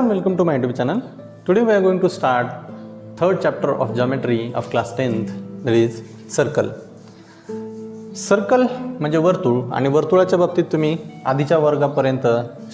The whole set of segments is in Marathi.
Hello and welcome to my YouTube channel. Today we are going to start third chapter of geometry of class 10th, that is circle. Circle म्हणजे वर्तुळ आणि वर्तुळाच्या बाबतीत तुम्ही आधीच्या वर्गापर्यंत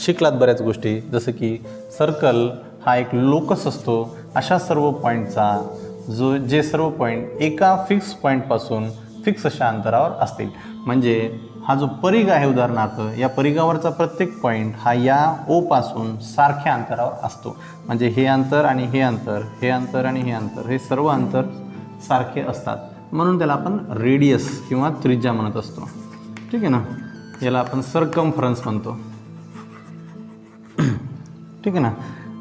शिकलात बऱ्याच गोष्टी, जसं की सर्कल हा एक लोकस असतो अशा सर्व पॉईंटचा जे सर्व पॉईंट एका फिक्स पॉईंटपासून फिक्स अशा अंतरावर असतील. म्हणजे हा जो परिघ आहे उदाहरणार्थ या परिघावरचा प्रत्येक पॉईंट हा या ओ पासून सारख्या अंतरावर असतो. म्हणजे हे अंतर आणि हे अंतर, हे अंतर आणि हे अंतर, हे सर्व अंतर सारखे असतात. म्हणून त्याला आपण रेडियस किंवा त्रिज्या म्हणत असतो. ठीक आहे ना. याला आपण सर्कम्फरन्स म्हणतो. ठीक आहे ना.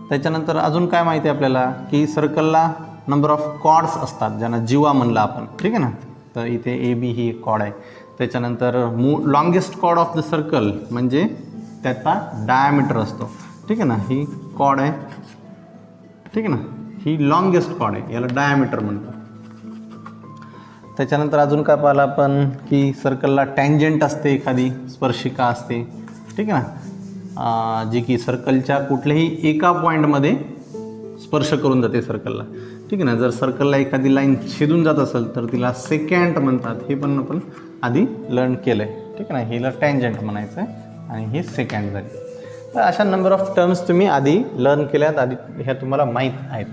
त्याच्यानंतर अजून काय माहिती आहे आपल्याला की सर्कलला नंबर ऑफ कॉर्ड्स असतात, ज्यांना जीवा म्हणलं आपण. ठीक आहे ना. तर इथे ए बी ही एक कॉर्ड आहे. त्याच्यानंतर longest chord of the circle म्हणजे त्याचा डायमीटर असतो. ठीक आहे ना. ही कॉर्ड आहे. ठीक आहे ना. ही लॉंगेस्ट कॉर्ड आहे, याला डायमीटर म्हणतो. त्याच्यानंतर अजून काय पाहिलं आपण की सर्कलला टँजंट असते, एखादी स्पर्शिका असते. ठीक आहे ना. जी की सर्कलच्या कुठल्याही एका पॉईंटमध्ये स्पर्श करून जाते सर्कलला. ठीक आहे ना. जर सर्कलला एखादी लाईन छेदून जात असेल तर तिला सेकंड म्हणतात. हे पण आपण आधी लर्न केलं आहे. ठीक आहे ना. हिला टँजंट म्हणायचं आहे आणि हे सेकंड झाली. तर अशा नंबर ऑफ टर्म्स तुम्ही आधी लर्न केल्यात, आधी ह्या तुम्हाला माहीत आहेत.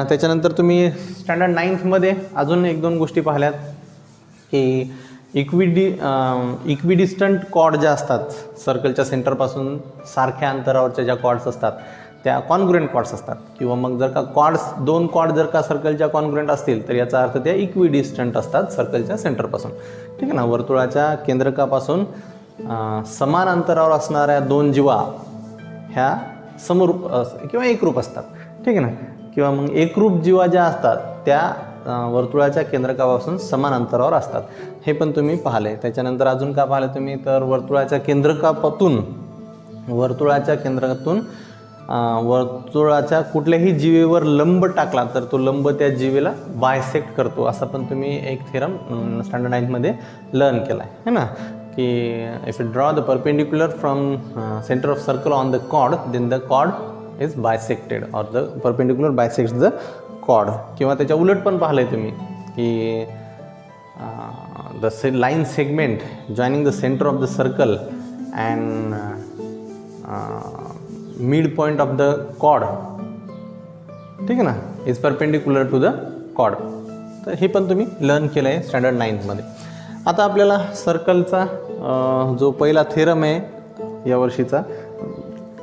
त्याच्यानंतर तुम्ही स्टँडर्ड 9th अजून एक दोन गोष्टी पाहिल्यात की इक्विडिस्टंट कॉर्ड ज्या असतात, सर्कलच्या सेंटरपासून सारख्या अंतरावरच्या ज्या कॉर्ड्स असतात त्या कॉन्ग्रुएंट कॉर्ड्स असतात. किंवा मग जर का दोन कॉर्ड जर का सर्कलच्या कॉन्ग्रुएंट असतील तर याचा अर्थ त्या इक्विडिस्टंट असतात सर्कलच्या सेंटरपासून. ठीक आहे ना. वर्तुळाच्या केंद्रकापासून समान अंतरावर असणाऱ्या दोन जीवा ह्या समरूप किंवा एकरूप असतात. ठीक आहे ना. किंवा मग एकरूप जीवा ज्या असतात त्या वर्तुळाच्या केंद्रकापासून समान अंतरावर असतात. हे पण तुम्ही पाहिले. त्याच्यानंतर अजून का पाहिलं तुम्ही तर वर्तुळाच्या केंद्रातून वर्तुळाच्या कुठल्याही जीवेवर लंब टाकला तर तो लंब त्या जीवेला बायसेक्ट करतो, असं पण तुम्ही एक थेरम स्टँडर्ड 9th लर्न केला आहे ना. की if you draw the perpendicular from centre of circle on the chord then the chord is bisected और the perpendicular bisects the chord. किंवा त्याच्या उलट पण पाहिलं आहे तुम्ही की the line segment joining the centre of the circle and mid point of the chord, ठीक आहे ना, is perpendicular to the chord. तर हे पण तुम्ही लर्न केलं आहे स्टँडर्ड 9th. आता आपल्याला सर्कलचा जो पहिला थेरम आहे या वर्षीचा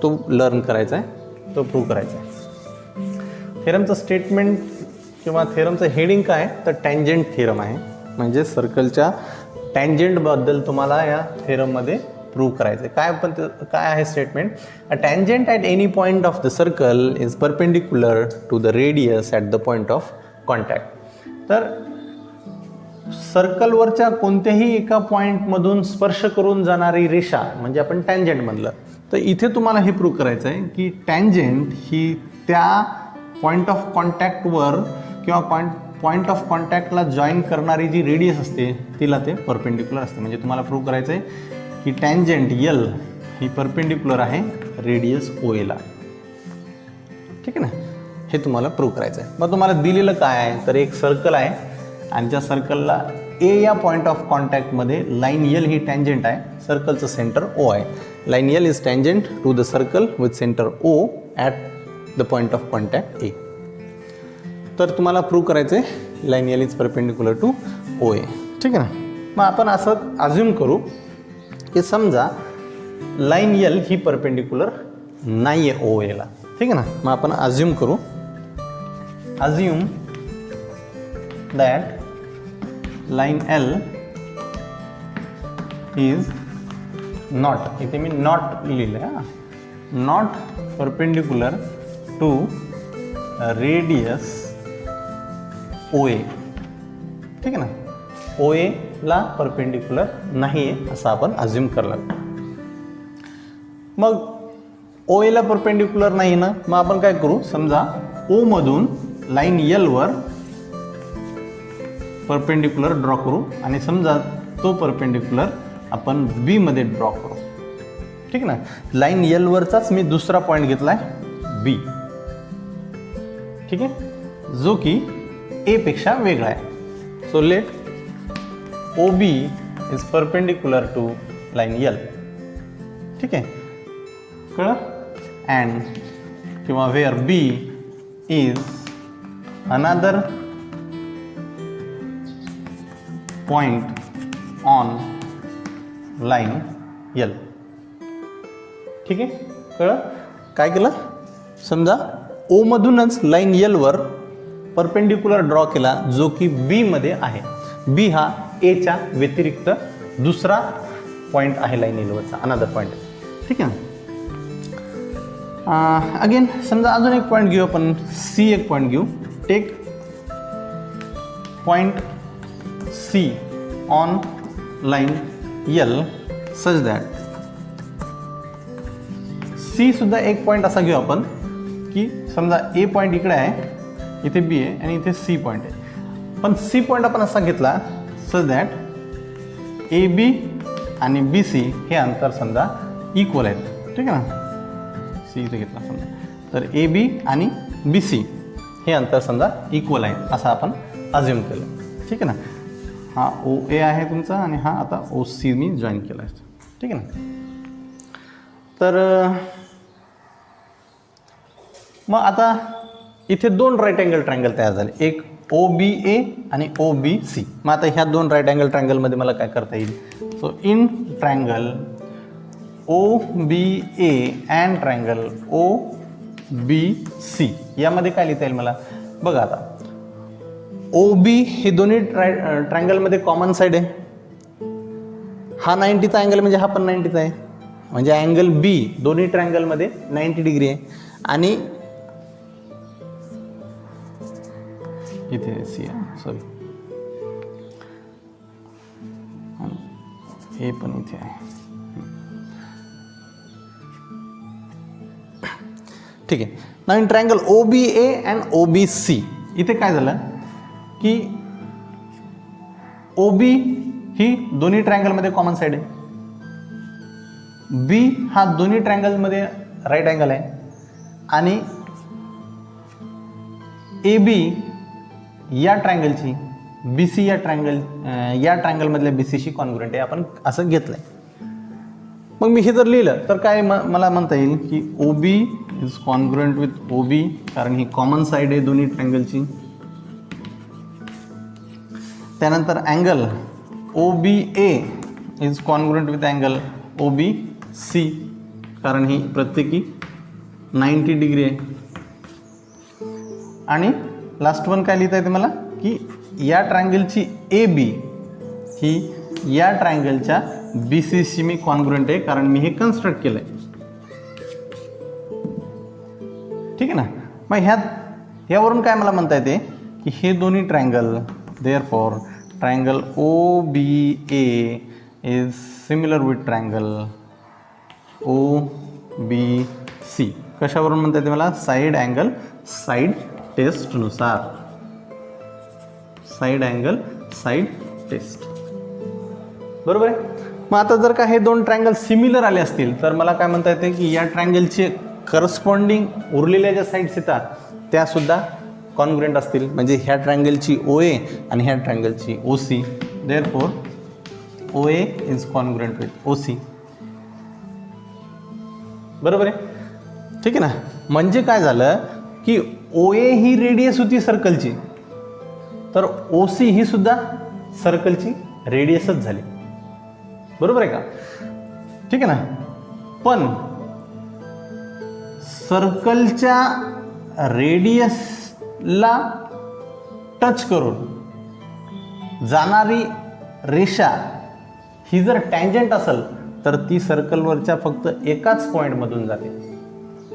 तो लर्न करायचा आहे, तो प्रूव्ह करायचा आहे. थेरमचं स्टेटमेंट किंवा थेरमचं हेडिंग काय तर टँजंट थेरम आहे. म्हणजे सर्कलच्या टँजंटबद्दल तुम्हाला या थेरममध्ये प्रूव्ह करायचं आहे. काय आहे statement? A tangent at any point of the circle is perpendicular to the radius at the point of contact. तर सर्कलवरच्या कोणत्याही एका पॉईंटमधून स्पर्श करून जाणारी रेषा म्हणजे आपण टँजंट म्हणलं. तर इथे तुम्हाला हे प्रूव्ह करायचं आहे की टँजंट ही त्या पॉईंट ऑफ कॉन्टॅक्टवर किंवा पॉईंट ऑफ कॉन्टॅक्टला जॉईन करणारी जी रेडियस असते तिला ते परपेंडिक्युलर असते. म्हणजे तुम्हाला प्रूव्ह करायचं आहे की टँजंट यल ही परपेंडिक्युलर आहे रेडियस ओ एला. ठीक आहे ना. हे तुम्हाला प्रूव्ह करायचं आहे. मग तुम्हाला दिलेलं काय आहे तर एक सर्कल आहे आणि त्या सर्कलला ए या पॉईंट ऑफ कॉन्टॅक्टमध्ये लाईन यल ही टँजंट आहे. सर्कलचं सेंटर ओ आहे. Line L is tangent to the circle with centre O at the point of contact A. तर तुम्हाला प्रूव्ह करायचं आहे line L is perpendicular to O A. ठीक आहे ना. मग आपण असं अज्युम करू की समजा लाईन यल ही परपेंडिक्युलर नाही आहे ओ एला. ठीक आहे ना. मग आपण अज्युम करू, assume that line L is not, इथे मी नॉट लिहिलं आहे, not perpendicular to radius O A. ठीक आहे ना. ओ एला परपेंडिक्युलर नाही आहे असं आपण अज्युम करलं. मग ओ एला परपेंडिक्युलर नाही ना, मग आपण काय करू, समजा ओ मधून लाईन एलवर परपेंडिक्युलर ड्रॉ करू आणि समजा तो परपेंडिक्युलर आपण बी मध्ये ड्रॉ करू. ठीक ना. लाईन एलवरचाच मी दुसरा पॉईंट घेतला आहे बी, ठीक आहे, जो की ए पेक्षा वेगळा आहे. So let O B is perpendicular to line L, ठीक आहे, कळलं. अँड किंवा where B is another point on line L, ठीक आहे, कळलं. काय केलं, समजा ओ मधूनच लाईन यल वर परपेंडिक्युलर ड्रॉ केला जो की बी मध्ये आहे. बी हा एच्या व्यतिरिक्त दुसरा पॉईंट आहे लाईन यल वरचा, अनदर पॉईंट, ठीक आहे ना. अगेन समजा अजून एक पॉईंट घेऊ आपण, सी एक पॉईंट घेऊ. Take point C on line L such that C सुद्धा एक पॉईंट असा घेऊ आपण की समजा ए पॉईंट इकडे आहे, इथे बी आहे आणि इथे सी पॉईंट आहे. पण सी पॉईंट आपण असा घेतला सच दॅट ए बी आणि बी सी हे अंतर समजा इक्वल आहेत, ठीक आहे ना. सी इथे घेतला समजा, तर ए बी आणि बी सी हे अंतर समजा इक्वल आहे असं आपण अज्युम केलं, ठीक आहे ना. हा ओ ए आहे तुमचा आणि हा आता ओ सी मी जॉईन केला आहे, ठीक आहे ना. तर मग आता इथे दोन राईट अँगल ट्रायंगल तयार झाले, एक ओ बी ए आणि ओ बी सी. मग आता ह्या दोन राईट अँगल ट्रायंगलमध्ये मला काय करता येईल. So in triangle O B A and triangle O B C यामध्ये काय लिहिता येईल मला बघा. आता ओ बी हे दोन्ही ट्रायंगलमध्ये कॉमन साईड आहे. हा 90चा अँगल म्हणजे हा पण 90चा आहे, म्हणजे अँगल बी दोन्ही ट्रायंगलमध्ये 90 डिग्री आहे. आणि इथे सी आहे, सॉरी ए पण इथे आहे, ठीक आहे. Now in triangle O B A and O B C इथे काय झालं की ओ बी ही दोन्ही ट्रायंगलमध्ये कॉमन साईड आहे, बी हा दोन्ही ट्रायंगलमध्ये राईट अँगल आहे आणि ए बी या ट्रायंगलची बी सी या ट्रायंगलमधल्या बी सीशी कॉन्ग्रुएंट आहे, आपण असं घेतलंय. मग मी हे जर लिहिलं तर काय मला म्हणता येईल की O B is congruent with O B, कारण ही कॉमन साईड आहे दोन्ही ट्रायंगलची. त्यानंतर angle O B A is congruent with angle O B C, कारण ही प्रत्येकी 90 डिग्री आहे. आणि लास्ट वन काय लिहिता येते मला की या ट्रायंगलची ए बी ही या ट्रायंगलच्या बी सीशी मी कॉन्ग्रुएंट आहे, कारण मी हे कन्स्ट्रक्ट केलंय, ठीक आहे ना. मग ह्यावरून काय मला म्हणता येते की हे दोन्ही triangle therefore triangle O B A is similar with triangle O B C. कशावरून म्हणता येते मला, साईड अँगल साईड टेस्टनुसार, साईड अँगल साईड टेस्ट, बरोबर आहे. मग आता जर का हे दोन ट्रायंगल सिमिलर आले असतील तर मला काय म्हणता येते की या ट्रायंगलचे करस्पॉन्डिंग उरलेल्या ज्या साईड्स येतात त्या सुद्धा कॉन्ग्रुएंट असतील, म्हणजे ह्या ट्रायंगलची ओ ए आणि ह्या ट्रायंगलची O C. Therefore O A is congruent with O C, बरोबर आहे, ठीक आहे ना. म्हणजे काय झालं की ओ ए ही रेडियस होती सर्कलची, तर ओ सी ही सुद्धा सर्कलची रेडियसच झाली, बरोबर आहे का, ठीक आहे ना. पण सर्कलच्या रेडियसला टच करून जाणारी रेषा ही जर टँजंट असेल तर ती सर्कलवरच्या फक्त एकाच पॉईंटमधून जाते.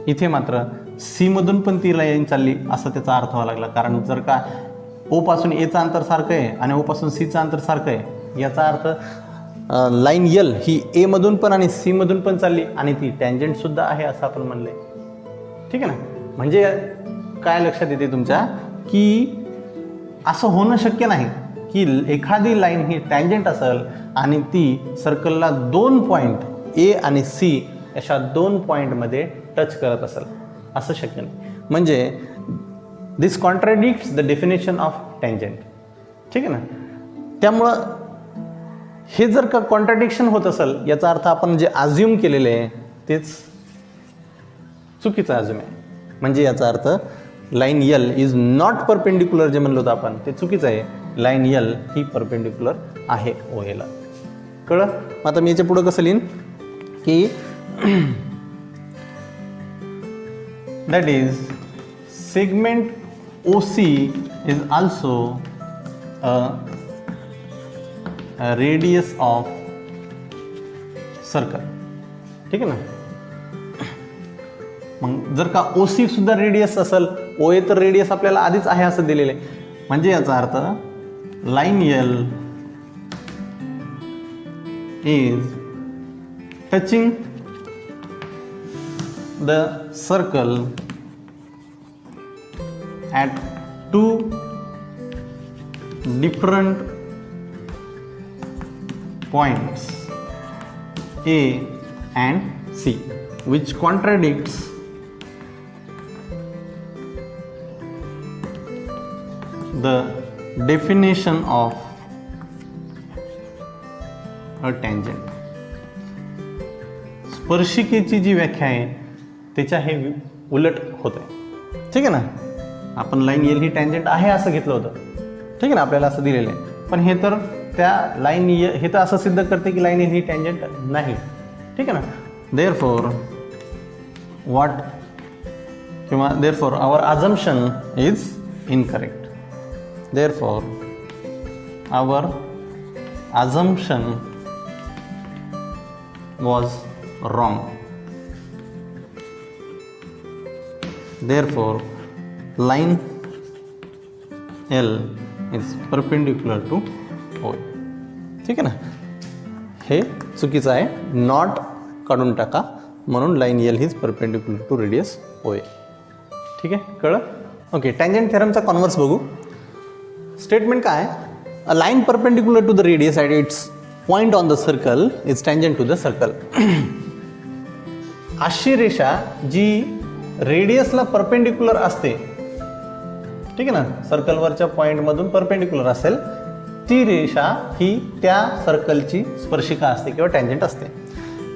इथे मात्र सी मधून पण ती लाईन चालली असा त्याचा अर्थ व्हावा लागला, कारण जर का ओ पासून एचं अंतर सारखं आहे आणि ओ पासून सीचं अंतर सारखं आहे, याचा अर्थ लाईन यल ही ए मधून पण आणि सी मधून पण चालली आणि ती टँजंट सुद्धा आहे असं आपण म्हणलंय, ठीक आहे ना. म्हणजे काय लक्षात येते तुमच्या की असं होणं शक्य नाही की एखादी लाईन ही टँजंट असेल आणि ती सर्कलला दोन पॉईंट ए आणि सी अशा दोन पॉईंटमध्ये टच करत असेल. असं शक्य नाही. म्हणजे this contradicts the definition of tangent. ठीक आहे ना. त्यामुळं हे जर का कॉन्ट्राडिक्शन होत असेल, याचा अर्थ आपण जे अज्युम केलेले आहे तेच चुकीचं अज्युम आहे. म्हणजे याचा अर्थ line L is not perpendicular जे म्हणलो होतं आपण ते चुकीचं आहे. लाईन यल ही परपेंडिक्युलर आहे ओ एला. कळलं. आता मी याच्या पुढं कसं लिहीन की that is segment O C is also a radius of circle. ठीक आहे ना. मग जर का ओ सी सुद्धा रेडियस असेल, ओ ए तर रेडियस आपल्याला आधीच आहे असं दिलेलं आहे. म्हणजे याचा अर्थ line L is touching the circle at 2 different points A and C, which contradicts the definition of a tangent. स्पर्शिकेची जी व्याख्या आहे त्याच्या हे उलट होत आहे. ठीक आहे ना. आपण लाईन यल ही टँजंट आहे असं घेतलं होतं. ठीक आहे ना. आपल्याला असं दिलेलं आहे. पण हे तर त्या लाईन हे तर असं सिद्ध करते की लाईन यल ही टँजंट नाही. ठीक आहे ना. देअरफॉर व्हॉट किंवा therefore our assumption is incorrect. Therefore our assumption was wrong. Therefore, line L is perpendicular to OA. ठीक आहे ना. हे चुकीचं आहे. नॉट काढून टाका. म्हणून line L is perpendicular to radius OA. ठीक आहे. कळलं. ओके. टँजंट थेरमचा कॉन्व्हर्स बघू. स्टेटमेंट काय आहे. A line perpendicular to the radius at its point on the circle is tangent to the circle. अशी रेषा जी रेडियसला परपेंडिक्युलर असते. ठीक आहे ना. सर्कलवरच्या पॉईंटमधून परपेंडिक्युलर असेल ती रेषा ही त्या सर्कलची स्पर्शिका असते किंवा टँजंट असते.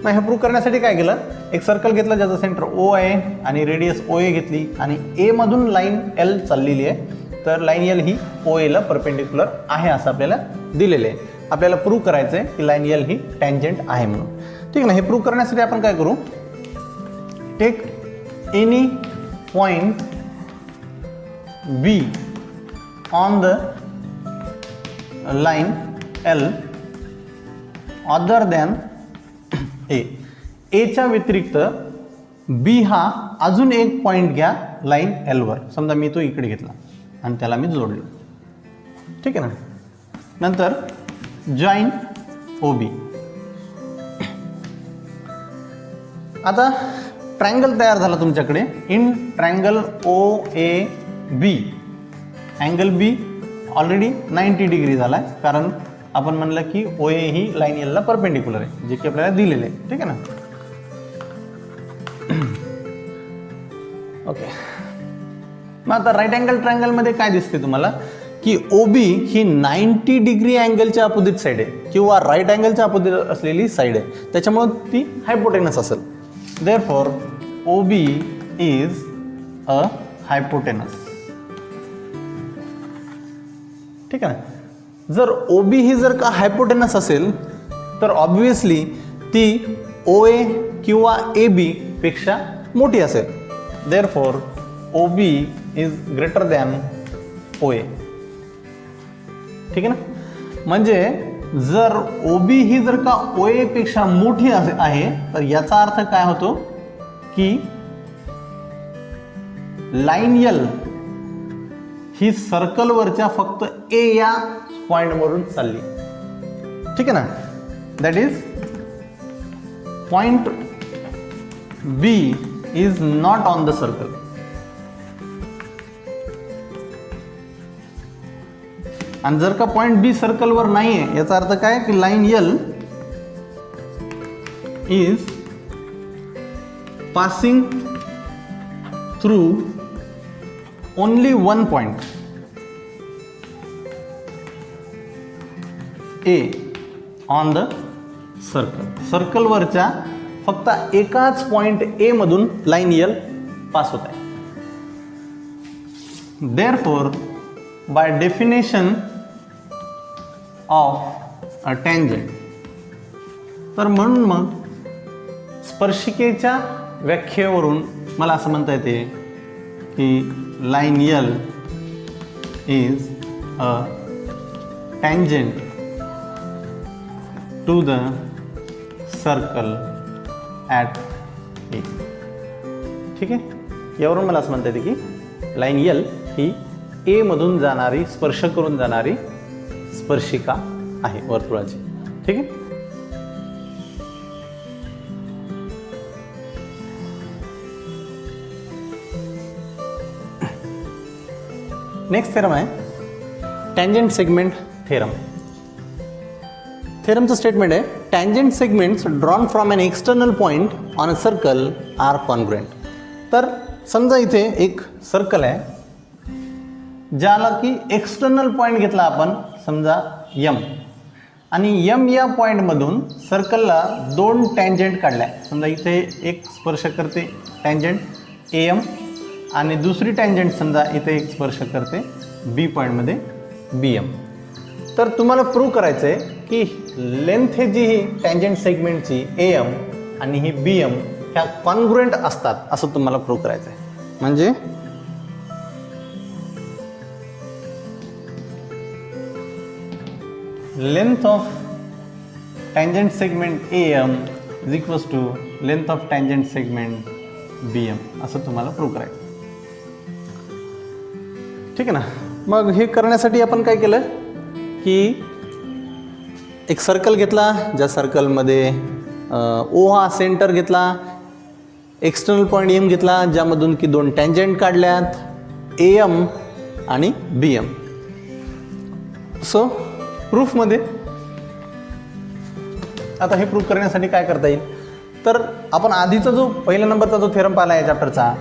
मग हे प्रूव्ह करण्यासाठी काय केलं. एक सर्कल घेतलं ज्याचं सेंटर ओ आहे आणि रेडियस ओ ए घेतली आणि ए मधून लाईन एल चाललेली आहे. तर लाईन एल ही ओ एला परपेंडिक्युलर आहे असं आपल्याला दिलेलं आहे. आपल्याला प्रूव्ह करायचं आहे की लाईन एल ही टँजंट आहे म्हणून. ठीक आहे ना. हे प्रूव्ह करण्यासाठी आपण काय करू. Take any point B on the line L other than A. एच्या व्यतिरिक्त बी हा अजून एक पॉईंट घ्या लाईन एलवर. समजा मी तो इकडे घेतला आणि त्याला मी जोडलो. ठीक आहे ना. नंतर जॉईन ओ बी. आता ट्रायंगल तयार झाला तुमच्याकडे. In triangle O A B angle B already 90 degree झाला आहे. कारण आपण म्हणलं की ओ ए ही लाईन एलला परपेंडिक्युलर आहे जे की आपल्याला दिलेले आहे. ठीक आहे ना. ओके. मग आता राईट अँगल ट्रायंगलमध्ये काय दिसते तुम्हाला की ओ बी ही 90 डिग्री अँगलच्या अपोजिट साईड आहे किंवा राईट अँगलच्या अपोजिट असलेली साईड आहे. त्याच्यामुळे ती हायपोटेनस असेल. Therefore O B is a hypotenuse. ठीक आहे ना. जर ओ बी ही जर का हायपोटेनस असेल तर ऑब्विसली ती ओ ए किंवा ए बी पेक्षा मोठी असेल. Therefore O B is greater than O A. ठीक आहे ना. म्हणजे जर ओ बी ही जर का ओ ए पेक्षा मोठी आहे तर याचा अर्थ काय होतो की लाईन एल ही सर्कलवरच्या फक्त ए या पॉइंटवरून चालली. ठीक आहे ना. That is point B is not on the circle. आणि जर का पॉइंट बी सर्कलवर नाही आहे याचा अर्थ काय की line L is passing through only one point A on the circle. सर्कलवरच्या फक्त एकाच पॉइंट ए मधून लाईन यल पास होत आहे. Therefore by definition of a tangent, तर म्हणून मग स्पर्शिकेच्या व्याख्येवरून मला असं म्हणता येते की line L is a tangent to the circle at A. ठीक आहे, यावरून मला असं म्हणता येते की लाईन यल ही ए मधून जाणारी, स्पर्श करून जाणारी स्पर्शिका आहे वर्तुळाची. ठीक आहे. नेक्स्ट थेरम आहे टँजंट सेगमेंट थेरम. थेरमचं स्टेटमेंट आहे tangent segments drawn from an external point on a circle are congruent. तर समजा इथे एक सर्कल आहे ज्याला की एक्सटर्नल पॉईंट घेतला आपण, समजा यम, आणि यम या पॉईंटमधून सर्कलला दोन टँजंट काढल्या. समजा इथे एक स्पर्श करते टँजंट ए एम आणि दुसरी टँजंट समजा इथे एक स्पर्श करते बी पॉईंटमध्ये बी एम. तर तुम्हाला प्रूव्ह करायचं आहे की लेंथ हे जी ही टँजंट सेगमेंटची ए एम आणि ही बी एम ह्या कॉन्ग्रुएंट असतात असं तुम्हाला प्रूव्ह करायचं आहे. म्हणजे length of tangent segment A M is equals to length of tangent segment B M असं तुम्हाला प्रूव्ह करायचं. ठीक आहे ना. मग हे करण्यासाठी आपण काय केलं की एक सर्कल घेतला, ज्या सर्कलमध्ये ओ हा सेंटर घेतला, एक्सटर्नल पॉईंट एम घेतला ज्यामधून की दोन टँजंट काढल्यात ए एम आणि बी एम. सो प्रूफमध्ये आता हे प्रूफ करण्यासाठी काय करता येईल, तर आपण आधीचा जो पहिल्या नंबरचा जो थेरम पाहिला आहे चॅप्टरचा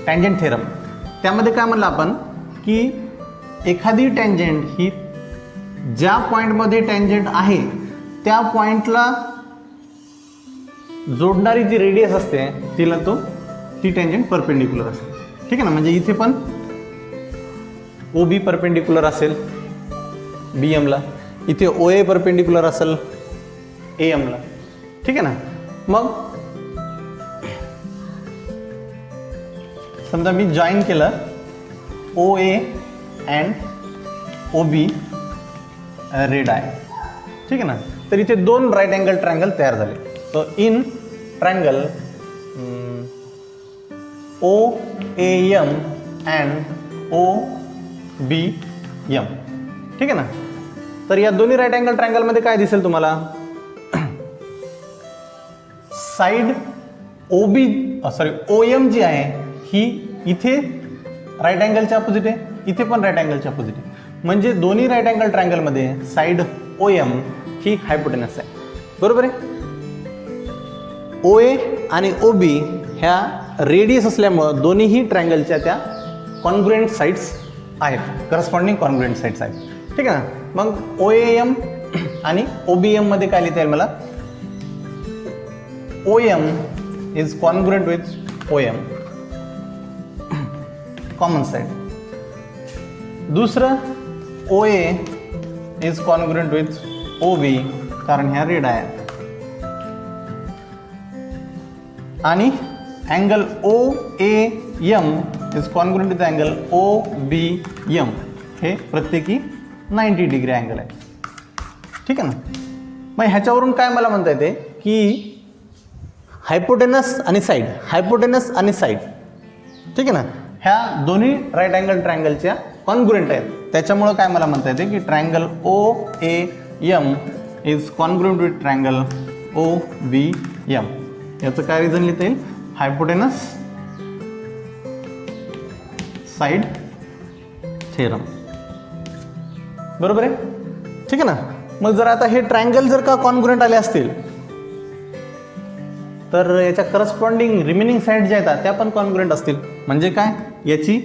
टँजंट थेरम, त्यामध्ये काय म्हणलं आपण की एखादी टँजंट ही ज्या पॉईंटमध्ये टँजंट आहे त्या पॉईंटला जोडणारी जी रेडियस असते ती टँजंट परपेंडिक्युलर असते. ठीक आहे ना. म्हणजे इथे पण ओ बी परपेंडिक्युलर असेल बी एमला, इथे ओ ए परपेंडिक्युलर असेल ए एमला. ठीक आहे ना. मग समजा मी जॉईन केलं ओ ए अँड ओ बी रेड आहे. ठीक आहे ना. तर इथे दोन राईट अँगल ट्रायंगल तयार झाले. So in triangle O A M and O B M. ठीक आहे ना. तर या दोन्ही राईट अँगल ट्रायंगलमध्ये काय दिसेल तुम्हाला, side O B O M G आहे ही इथे राईट अँगलच्या अपोजिट आहे, इथे पण राईट अँगलच्या अपोजिट आहे. म्हणजे दोन्ही राईट अँगल ट्रायंगलमध्ये साईड ओ एम ही हायपोटेनस आहे. बरोबर आहे. ओ ए आणि ओ बी ह्या रेडियस असल्यामुळं दोन्हीही ट्रायंगलच्या त्या कॉन्ग्रुएंट साईड्स आहेत, करस्पॉन्डिंग कॉन्ग्रुएंट साईड्स आहेत. ठीक आहे ना. मग ओ ए एम आणि ओ बी एममध्ये काय लिहिता येईल मला, O M is congruent with O M common side. दुसरं O A is congruent with O B कारण ह्या रेड आहे. आणि angle O A M is congruent with angle O B M, हे प्रत्येकी 90 डिग्री अँगल आहे. ठीक आहे ना. मग ह्याच्यावरून काय मला म्हणता येते की हायपोटेनस आणि साईड, हायपोटेनस आणि साईड, ठीक आहे ना, ह्या दोन्ही राईट अँगल ट्रायंगलच्या कॉन्ग्रुएंट आहेत. त्याच्यामुळं काय मला म्हणता येते की triangle O A M is congruent with triangle O B M. याचं काय रिझन लिहिता येईल, हायपोटेनस साईड थेरम. बरोबर आहे. ठीक आहे ना. मग जर आता हे ट्रायंगल जर का कॉन्ग्रुएंट आले असतील तर याच्या करस्पॉन्डिंग रिमेनिंग साईड ज्या आहेत त्या पण कॉन्ग्रुएंट असतील. म्हणजे काय, याची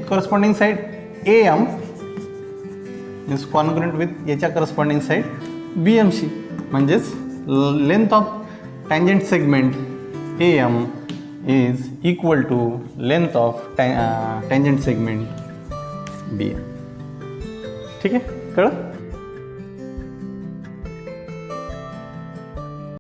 corresponding side AM is congruent with याच्या करस्पॉन्डिंग साईड BMC. म्हणजेच length of tangent segment AM is equal to length of tangent segment BM. ठीक आहे, कळलं?